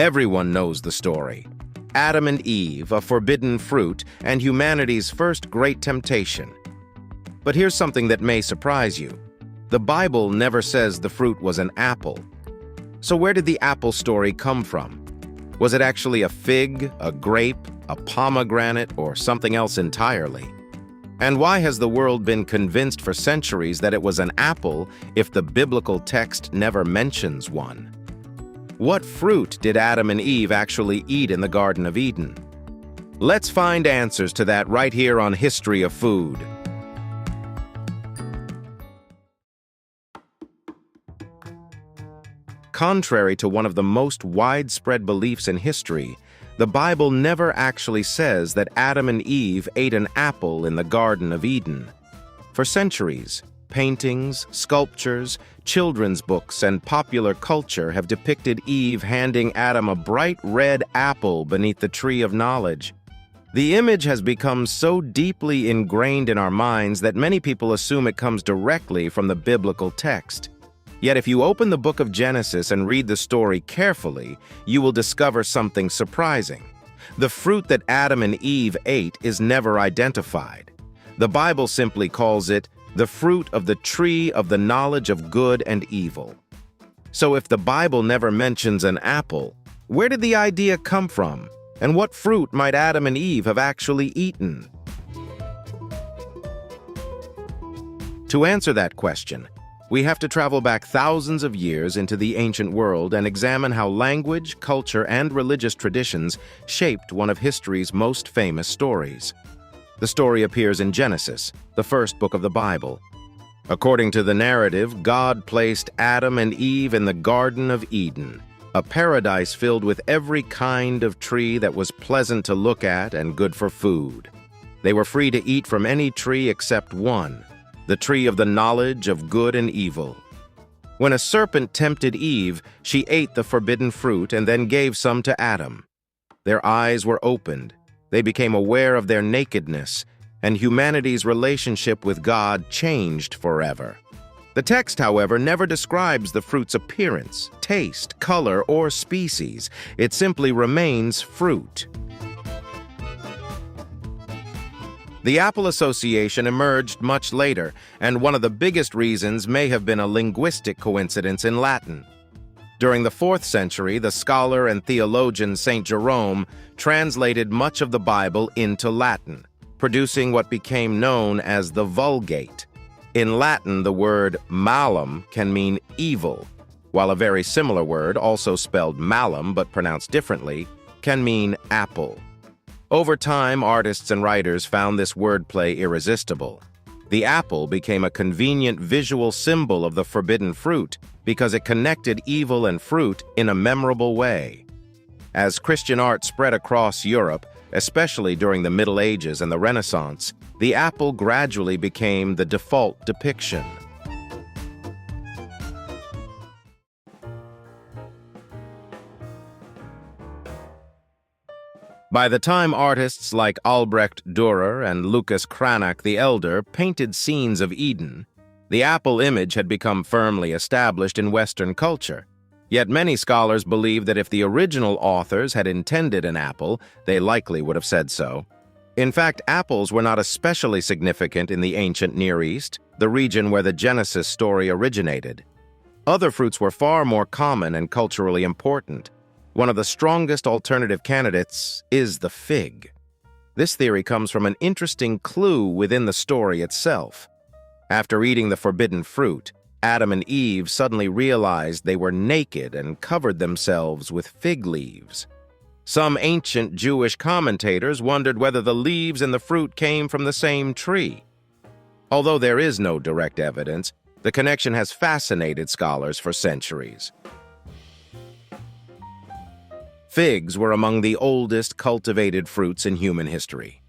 Everyone knows the story. Adam and Eve, a forbidden fruit, and humanity's first great temptation. But here's something that may surprise you. The Bible never says the fruit was an apple. So where did the apple story come from? Was it actually a fig, a grape, a pomegranate, or something else entirely? And why has the world been convinced for centuries that it was an apple if the biblical text never mentions one? What fruit did Adam and Eve actually eat in the Garden of Eden? Let's find answers to that right here on History of Food. Contrary to one of the most widespread beliefs in history, the Bible never actually says that Adam and Eve ate an apple in the Garden of Eden. For centuries, paintings, sculptures, children's books, and popular culture have depicted Eve handing Adam a bright red apple beneath the tree of knowledge. The image has become so deeply ingrained in our minds that many people assume it comes directly from the biblical text. Yet if you open the book of Genesis and read the story carefully, you will discover something surprising. The fruit that Adam and Eve ate is never identified. The Bible simply calls it the fruit of the tree of the knowledge of good and evil. So if the Bible never mentions an apple, where did the idea come from? And what fruit might Adam and Eve have actually eaten? To answer that question, we have to travel back thousands of years into the ancient world and examine how language, culture, and religious traditions shaped one of history's most famous stories. The story appears in Genesis, the first book of the Bible. According to the narrative, God placed Adam and Eve in the Garden of Eden, a paradise filled with every kind of tree that was pleasant to look at and good for food. They were free to eat from any tree except one, the tree of the knowledge of good and evil. When a serpent tempted Eve, she ate the forbidden fruit and then gave some to Adam. Their eyes were opened. They became aware of their nakedness, and humanity's relationship with God changed forever. The text, however, never describes the fruit's appearance, taste, color, or species. It simply remains fruit. The apple association emerged much later, and one of the biggest reasons may have been a linguistic coincidence in Latin. During the 4th century, the scholar and theologian St. Jerome translated much of the Bible into Latin, producing what became known as the Vulgate. In Latin, the word malum can mean evil, while a very similar word, also spelled malum but pronounced differently, can mean apple. Over time, artists and writers found this wordplay irresistible. The apple became a convenient visual symbol of the forbidden fruit because it connected evil and fruit in a memorable way. As Christian art spread across Europe, especially during the Middle Ages and the Renaissance, the apple gradually became the default depiction. By the time artists like Albrecht Dürer and Lucas Cranach the Elder painted scenes of Eden, the apple image had become firmly established in Western culture. Yet many scholars believe that if the original authors had intended an apple, they likely would have said so. In fact, apples were not especially significant in the ancient Near East, the region where the Genesis story originated. Other fruits were far more common and culturally important. One of the strongest alternative candidates is the fig. This theory comes from an interesting clue within the story itself. After eating the forbidden fruit, Adam and Eve suddenly realized they were naked and covered themselves with fig leaves. Some ancient Jewish commentators wondered whether the leaves and the fruit came from the same tree. Although there is no direct evidence, the connection has fascinated scholars for centuries. Figs were among the oldest cultivated fruits in human history.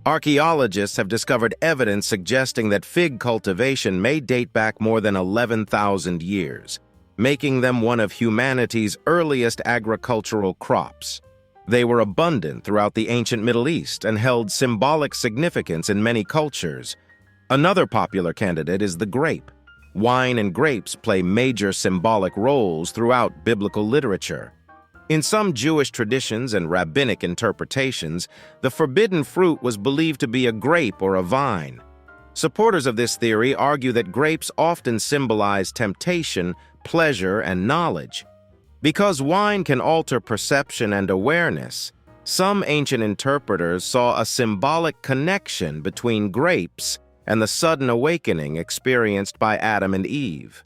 Archaeologists have discovered evidence suggesting that fig cultivation may date back more than 11,000 years, making them one of humanity's earliest agricultural crops. They were abundant throughout the ancient Middle East and held symbolic significance in many cultures. Another popular candidate is the grape. Wine and grapes play major symbolic roles throughout biblical literature. In some Jewish traditions and rabbinic interpretations, the forbidden fruit was believed to be a grape or a vine. Supporters of this theory argue that grapes often symbolize temptation, pleasure, and knowledge. Because wine can alter perception and awareness, some ancient interpreters saw a symbolic connection between grapes and the sudden awakening experienced by Adam and Eve.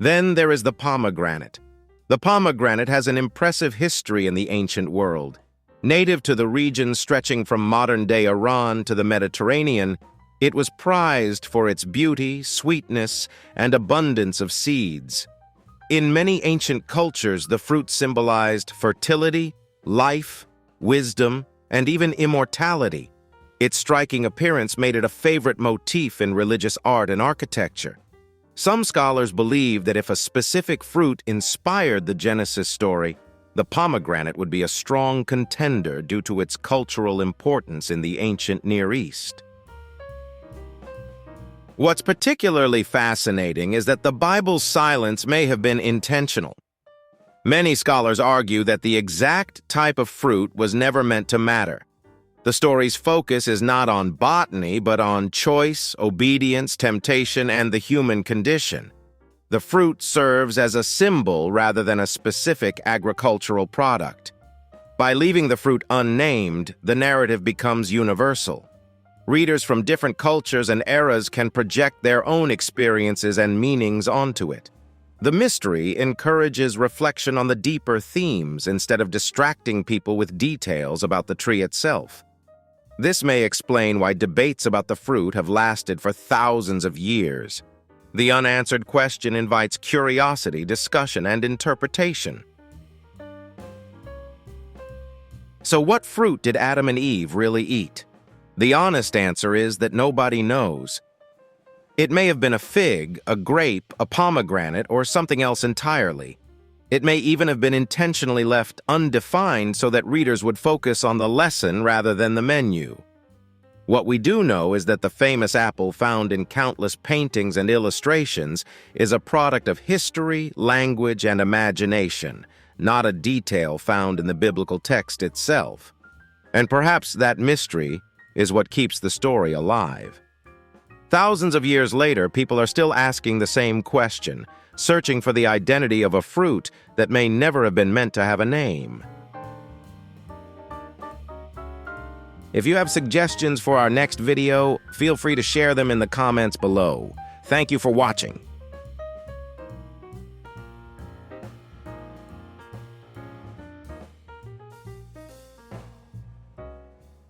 Then there is the pomegranate. The pomegranate has an impressive history in the ancient world. Native to the region stretching from modern-day Iran to the Mediterranean, it was prized for its beauty, sweetness, and abundance of seeds. In many ancient cultures, the fruit symbolized fertility, life, wisdom, and even immortality. Its striking appearance made it a favorite motif in religious art and architecture. Some scholars believe that if a specific fruit inspired the Genesis story, the pomegranate would be a strong contender due to its cultural importance in the ancient Near East. What's particularly fascinating is that the Bible's silence may have been intentional. Many scholars argue that the exact type of fruit was never meant to matter. The story's focus is not on botany, but on choice, obedience, temptation, and the human condition. The fruit serves as a symbol rather than a specific agricultural product. By leaving the fruit unnamed, the narrative becomes universal. Readers from different cultures and eras can project their own experiences and meanings onto it. The mystery encourages reflection on the deeper themes instead of distracting people with details about the tree itself. This may explain why debates about the fruit have lasted for thousands of years. The unanswered question invites curiosity, discussion, and interpretation. So what fruit did Adam and Eve really eat? The honest answer is that nobody knows. It may have been a fig, a grape, a pomegranate, or something else entirely. It may even have been intentionally left undefined so that readers would focus on the lesson rather than the menu. What we do know is that the famous apple found in countless paintings and illustrations is a product of history, language, and imagination, not a detail found in the biblical text itself. And perhaps that mystery is what keeps the story alive. Thousands of years later, people are still asking the same question, searching for the identity of a fruit that may never have been meant to have a name. If you have suggestions for our next video, feel free to share them in the comments below. Thank you for watching.